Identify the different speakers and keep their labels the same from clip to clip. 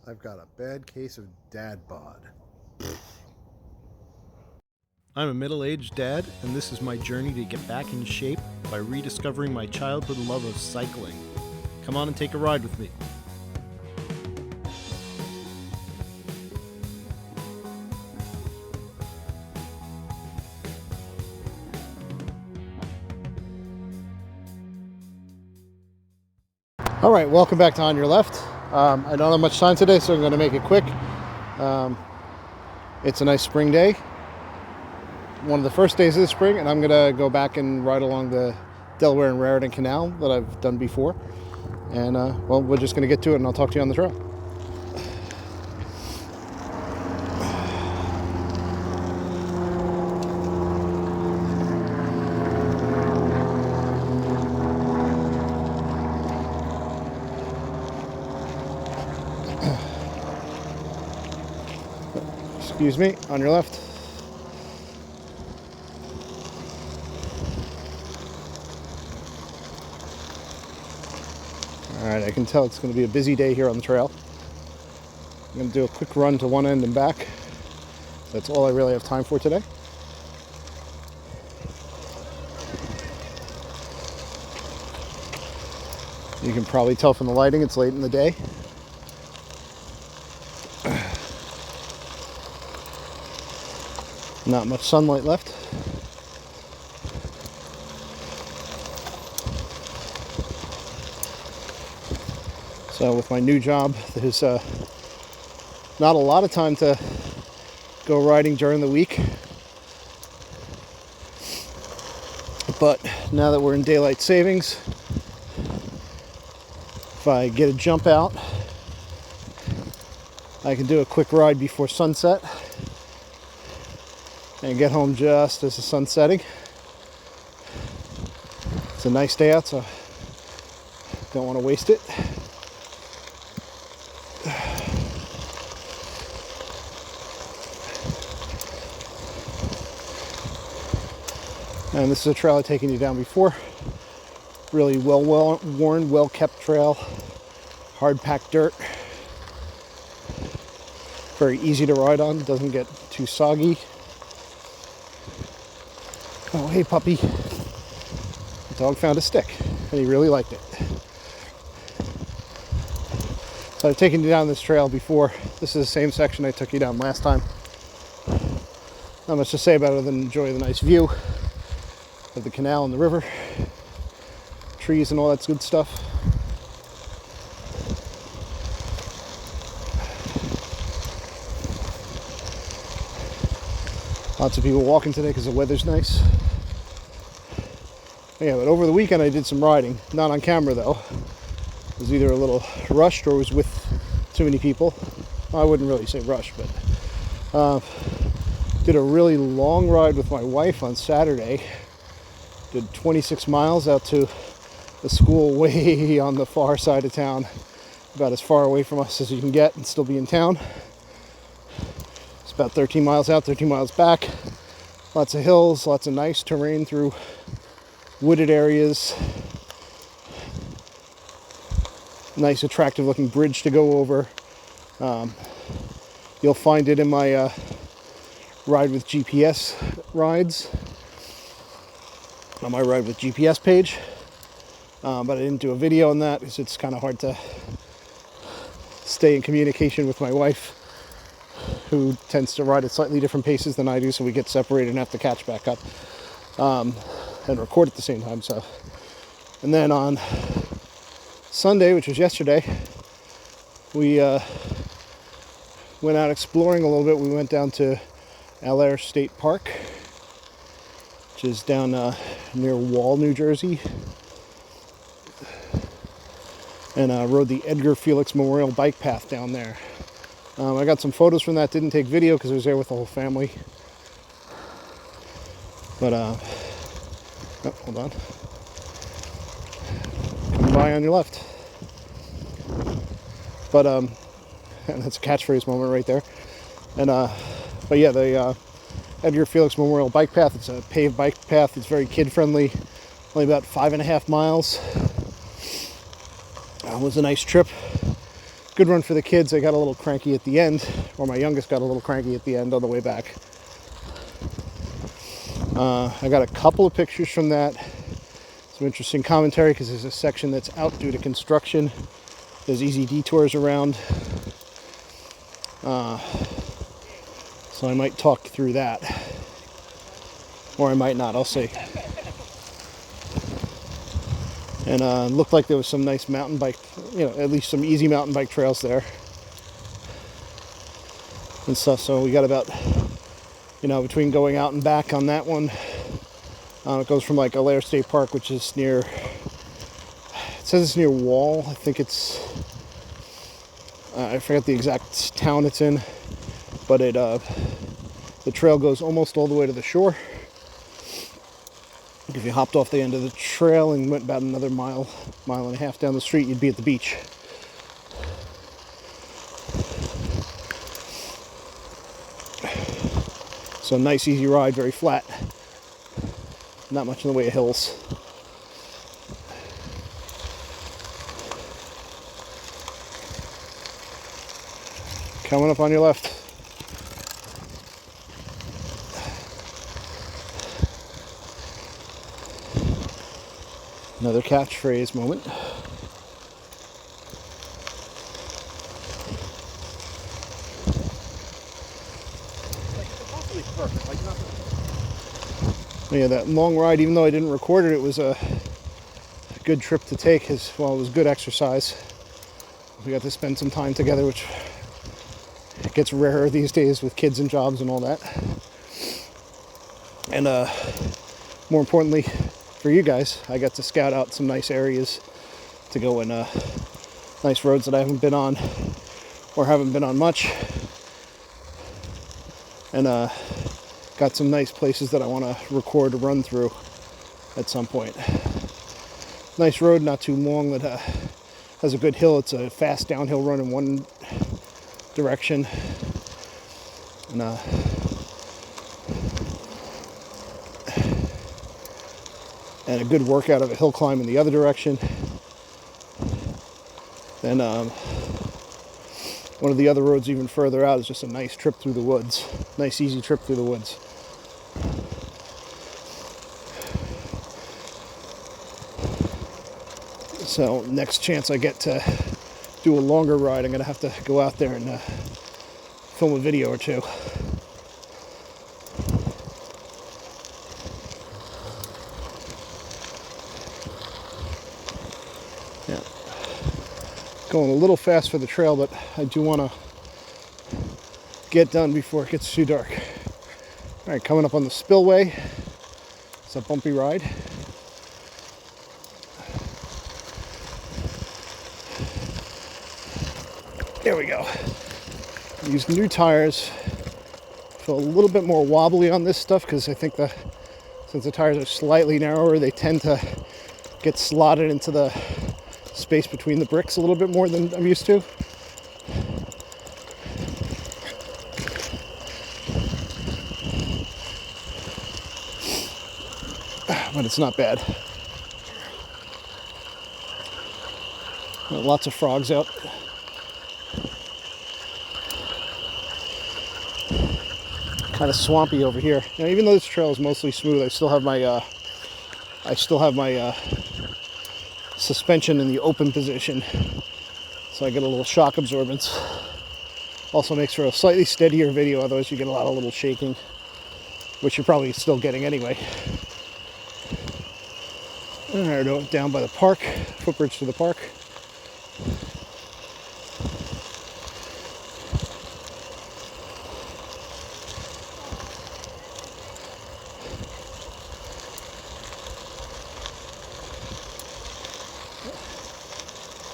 Speaker 1: I've got a bad case of dad bod.
Speaker 2: I'm a middle-aged dad, and this is my journey to get back in shape by rediscovering my childhood love of cycling. Come on and take a ride with me.
Speaker 1: All right, welcome back to On Your Left. I don't have much time today, so I'm going to make it quick. It's a nice spring day, one of the first days of the spring, and I'm going to go back and ride along the Delaware and Raritan Canal that I've done before. And, well, we're just going to get to it, and I'll talk to you on the trail. Excuse me, on your left. Alright, I can tell it's going to be a busy day here on the trail. I'm going to do a quick run to one end and back. That's all I really have time for today. You can probably tell from the lighting it's late in the day. Not much sunlight left. So with my new job, there's not a lot of time to go riding during the week. But now that we're in daylight savings, if I get a jump out, I can do a quick ride before sunset and get home just as the sun's setting. It's a nice day out, so don't want to waste it. And this is a trail I've taken you down before. Really well worn, well-kept trail. Hard-packed dirt. Very easy to ride on, doesn't get too soggy. Oh, hey puppy. The dog found a stick, and he really liked it. So I've taken you down this trail before. This is the same section I took you down last time. Not much to say about it other than enjoy the nice view of the canal and the river. Trees and all that good stuff. Lots of people walking today because the weather's nice. Yeah, but over the weekend I did some riding. Not on camera though. It was either a little rushed or was with too many people. I wouldn't really say rushed, but did a really long ride with my wife on Saturday. Did 26 miles out to the school way on the far side of town. About as far away from us as you can get and still be in town. It's about 13 miles out, 13 miles back. Lots of hills, lots of nice terrain through wooded areas. Nice, attractive looking bridge to go over. You'll find it in my Ride with GPS rides on my Ride with GPS page. But I didn't do a video on that because it's kind of hard to stay in communication with my wife, who tends to ride at slightly different paces than I do, so we get separated and have to catch back up and record at the same time. So, and then on Sunday, which was yesterday, we went out exploring a little bit. We went down to Delaware State Park, which is down near Wall, New Jersey, and rode the Edgar Felix Memorial Bike Path down there. I got some photos from that. Didn't take video because I was there with the whole family. But oh, hold on. Come by on your left. But and that's a catchphrase moment right there. And but yeah, the Edgar Felix Memorial Bike Path. It's a paved bike path. It's very kid friendly. Only about 5.5 miles. It was a nice trip. good run for the kids. They got a little cranky at the end, or my youngest got a little cranky at the end on the way back. I got a couple of pictures from that. Some interesting commentary because there's a section that's out due to construction. There's easy detours around. So I might talk through that. Or I might not, I'll see. And it looked like there was some nice mountain bike, at least some easy mountain bike trails there. And stuff, so we got about, between going out and back on that one. It goes from like Delaware State Park, which is near, it says it's near Wall. I think it's, I forget the exact town it's in, but the trail goes almost all the way to the shore. If you hopped off the end of the trail and went about another mile and a half down the street, you'd be at the beach. So nice, easy ride, very flat. Not much in the way of hills. Coming up on your left. Another catchphrase moment. Yeah, that long ride, even though I didn't record it, it was a good trip to take. It was good exercise. We got to spend some time together, which gets rarer these days with kids and jobs and all that. And more importantly, for you guys, I got to scout out some nice areas to go in, nice roads that I haven't been on or haven't been on much. And got some nice places that I want to record or run through at some point. Nice road, not too long, that has a good hill. It's a fast downhill run in one direction. And a good workout of a hill climb in the other direction. Then one of the other roads even further out is just a nice trip through the woods. Nice, easy trip through the woods. So next chance I get to do a longer ride, I'm going to have to go out there and film a video or two. Yeah. Going a little fast for the trail, but I do want to get done before it gets too dark. All right, coming up on the spillway. It's a bumpy ride. There we go. Used new tires. Feel a little bit more wobbly on this stuff because I think since the tires are slightly narrower, they tend to get slotted into the space between the bricks a little bit more than I'm used to. But it's not bad. Lots of frogs out. Kind of swampy over here. Now, even though this trail is mostly smooth, I still have my suspension in the open position, so I get a little shock absorbance. Also makes for a slightly steadier video, otherwise you get a lot of little shaking, which you're probably still getting anyway. All right, down by the park, footbridge to the park.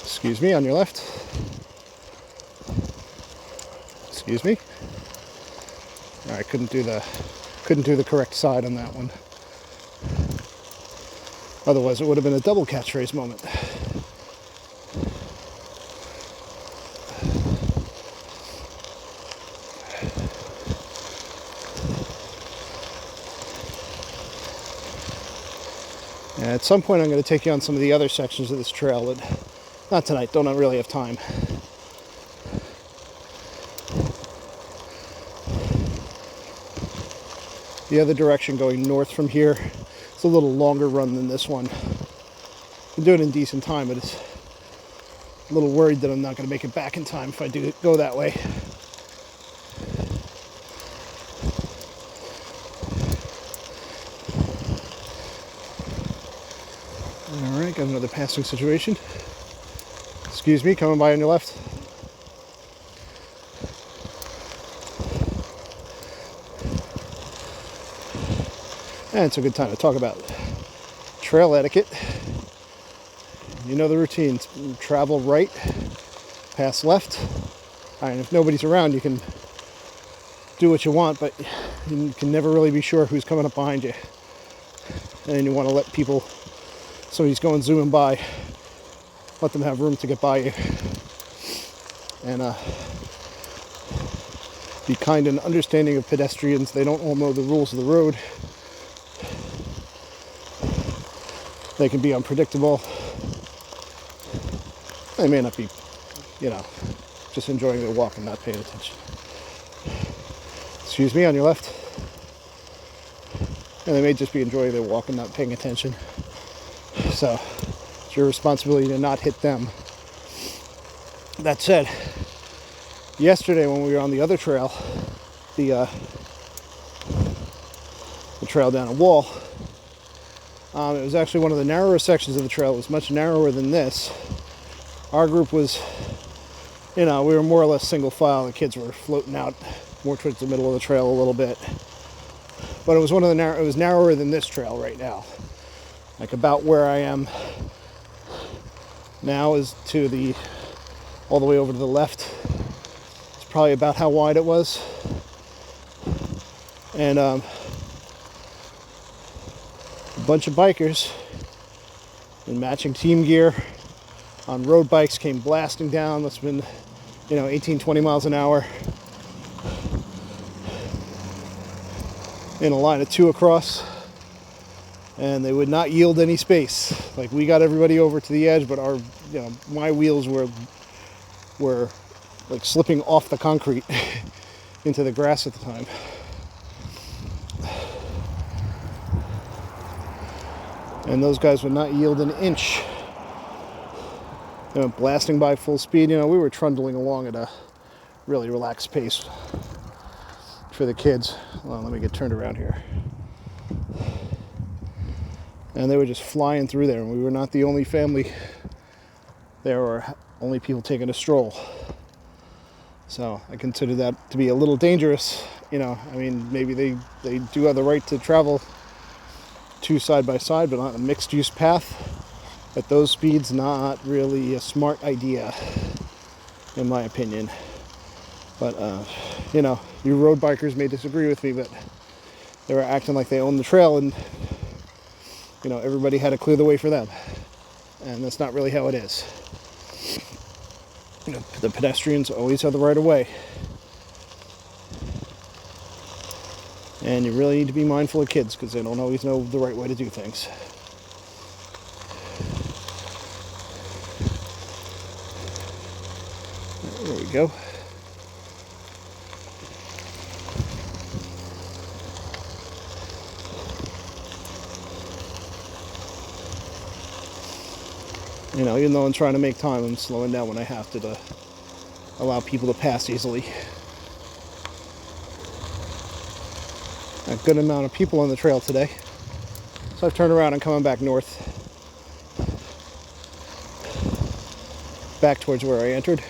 Speaker 1: Excuse me, on your left. Excuse me. All right, couldn't do the correct side on that one. Otherwise, it would have been a double catchphrase moment. And at some point, I'm going to take you on some of the other sections of this trail, but not tonight. Don't really have time. the other direction going north from here. It's a little longer run than this one. I'm doing it in decent time, but it's a little worried that I'm not going to make it back in time if I do go that way. Alright, got another passing situation. Excuse me, coming by on your left. And it's a good time to talk about trail etiquette. You know the routine. Travel right, pass left. And if nobody's around, you can do what you want, but you can never really be sure who's coming up behind you. And you want to let people, somebody's going zooming by, let them have room to get by you. And be kind and understanding of pedestrians. They don't all know the rules of the road. They can be unpredictable. They may not be, just enjoying their walk and not paying attention. Excuse me, on your left. And they may just be enjoying their walk and not paying attention. So it's your responsibility to not hit them. That said, yesterday when we were on the other trail, the trail down a wall, it was actually one of the narrower sections of the trail. It was much narrower than this. Our group was, we were more or less single file. The kids were floating out more towards the middle of the trail a little bit. But it was it was narrower than this trail right now. Like about where I am now is to all the way over to the left. It's probably about how wide it was. And a bunch of bikers in matching team gear on road bikes came blasting down. Must have been, 18, 20 miles an hour in a line of two across, and they would not yield any space. Like, we got everybody over to the edge, but my wheels were like slipping off the concrete into the grass at the time. And those guys would not yield an inch. They went blasting by full speed. We were trundling along at a really relaxed pace for the kids. Well, let me get turned around here. And they were just flying through there, and we were not the only family. There were only people taking a stroll. So I consider that to be a little dangerous. Maybe they do have the right to travel two side by side, but on a mixed use path at those speeds, not really a smart idea, in my opinion. But you road bikers may disagree with me, but they were acting like they owned the trail, and everybody had to clear the way for them, and that's not really how it is. The pedestrians always have the right of way. And you really need to be mindful of kids, because they don't always know the right way to do things. There we go. Even though I'm trying to make time, I'm slowing down when I have to allow people to pass easily. A good amount of people on the trail today. So I've turned around and coming back north. Back towards where I entered.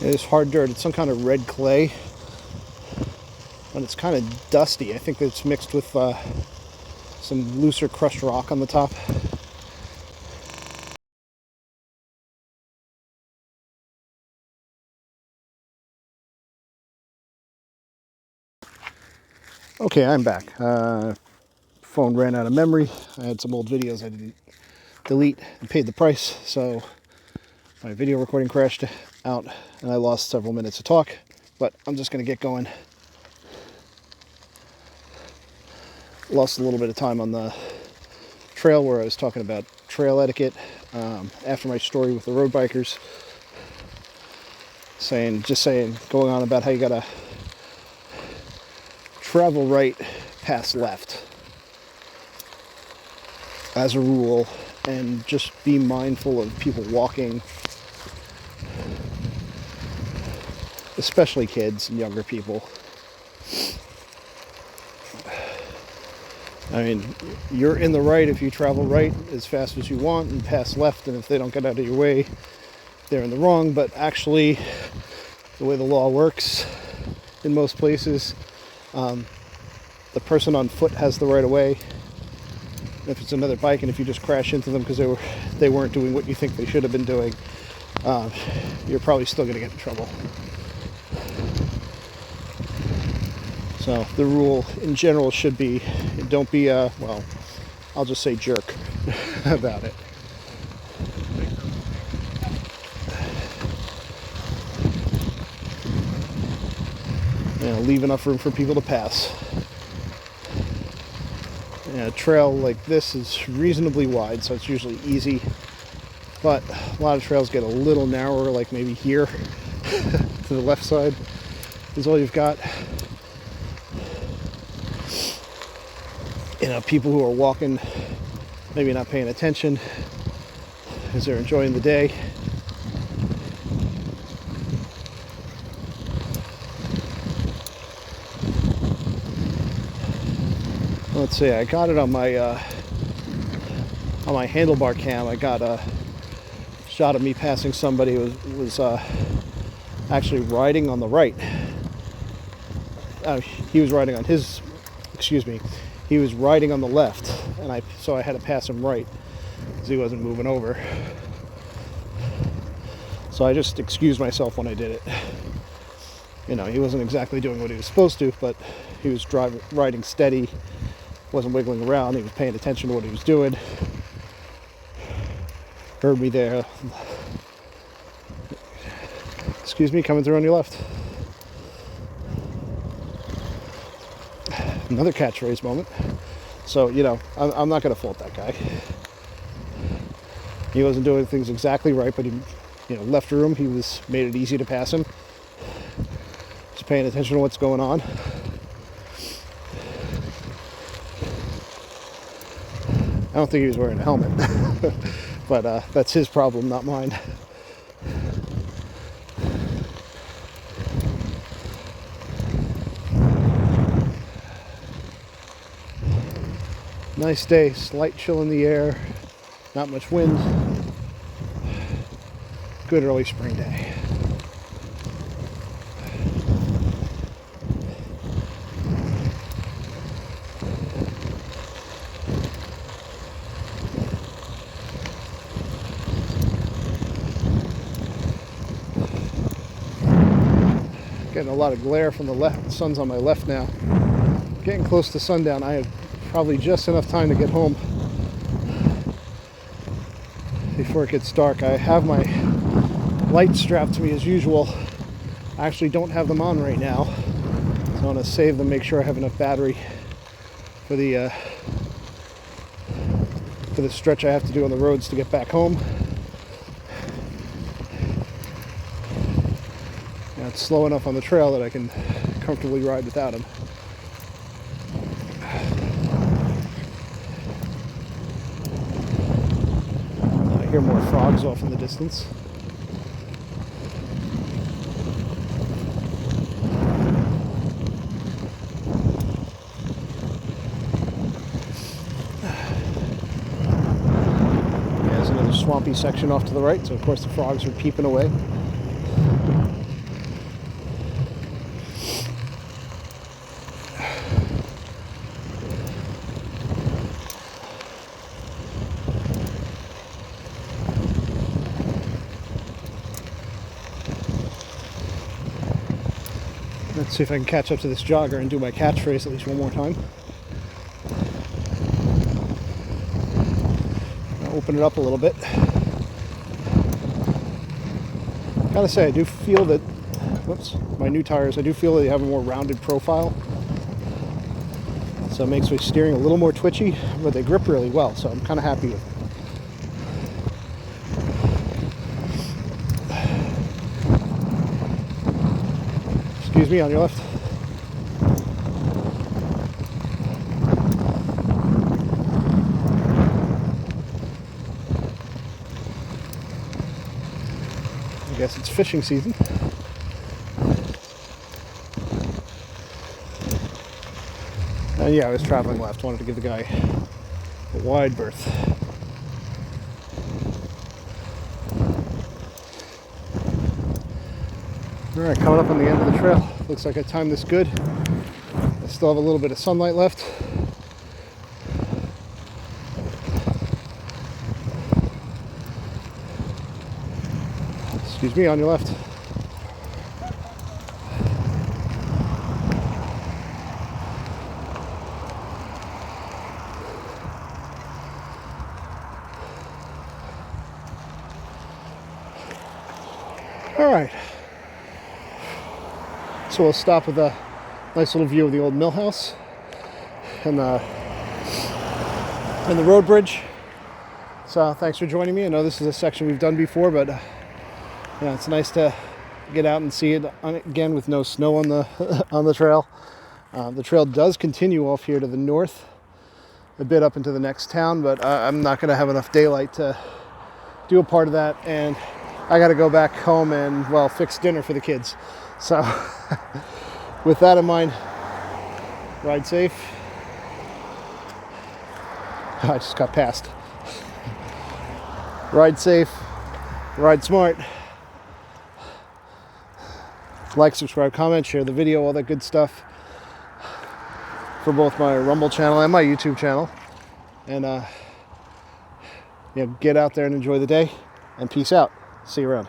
Speaker 1: It's hard dirt. It's some kind of red clay. And it's kind of dusty. I think it's mixed with some looser crushed rock on the top. Okay, I'm back. Phone ran out of memory. I had some old videos I didn't delete and paid the price, so my video recording crashed out and I lost several minutes of talk, but I'm just going to get going. Lost a little bit of time on the trail where I was talking about trail etiquette after my story with the road bikers, going on about how you gotta travel right, pass left as a rule, and just be mindful of people walking, especially kids and younger people. I mean, you're in the right if you travel right as fast as you want and pass left, and if they don't get out of your way, they're in the wrong. But actually, the way the law works in most places, the person on foot has the right of way. If it's another bike, and if you just crash into them because they weren't doing what you think they should have been doing, you're probably still going to get in trouble. So the rule in general should be, don't be I'll just say jerk about it. Leave enough room for people to pass. A trail like this is reasonably wide, so it's usually easy, but a lot of trails get a little narrower, like maybe here to the left side is all you've got. People who are walking, maybe not paying attention because they're enjoying the day. Let's see, I got it on my handlebar cam. I got a shot of me passing somebody who was actually riding on the right. He was riding on he was riding on the left, and so I had to pass him right because he wasn't moving over. So I just excused myself when I did it. He wasn't exactly doing what he was supposed to, but he was riding steady, wasn't wiggling around, he was paying attention to what he was doing. Heard me there. Excuse me, coming through on your left. Another catchphrase moment. So, I'm not going to fault that guy. He wasn't doing things exactly right, but he left room. He made it easy to pass him. Just paying attention to what's going on. I don't think he was wearing a helmet, but that's his problem, not mine. Nice day, slight chill in the air, not much wind. Good early spring day. Getting a lot of glare from the left. The sun's on my left now. Getting close to sundown. I have probably just enough time to get home before it gets dark. I have my lights strapped to me as usual. I actually don't have them on right now, so I want to save them, make sure I have enough battery for the stretch I have to do on the roads to get back home. It's slow enough on the trail that I can comfortably ride without them. I hear more frogs off in the distance. There's another swampy section off to the right, so of course the frogs are peeping away. Let's see if I can catch up to this jogger and do my catchphrase at least one more time. I'll open it up a little bit. Gotta say, I do feel that, my new tires, I do feel that they have a more rounded profile. So it makes my steering a little more twitchy, but they grip really well, so I'm kind of happy with it. Excuse me, on your left. I guess it's fishing season. And yeah, I was traveling left. Wanted to give the guy a wide berth. Alright, coming up on the end of the trail. Looks like I timed this good. I still have a little bit of sunlight left. Excuse me, on your left. Alright. So we'll stop with a nice little view of the old mill house and the road bridge. So thanks for joining me. I know this is a section we've done before, but yeah, it's nice to get out and see it again with no snow on the on the trail. The trail does continue off here to the north, a bit up into the next town, but I'm not going to have enough daylight to do a part of that, and I got to go back home and, well, fix dinner for the kids. So with that in mind, ride safe. I just got passed. Ride safe, ride smart. Like, subscribe, comment, share the video, all that good stuff for both my Rumble channel and my YouTube channel. And get out there and enjoy the day, and peace out. See you around.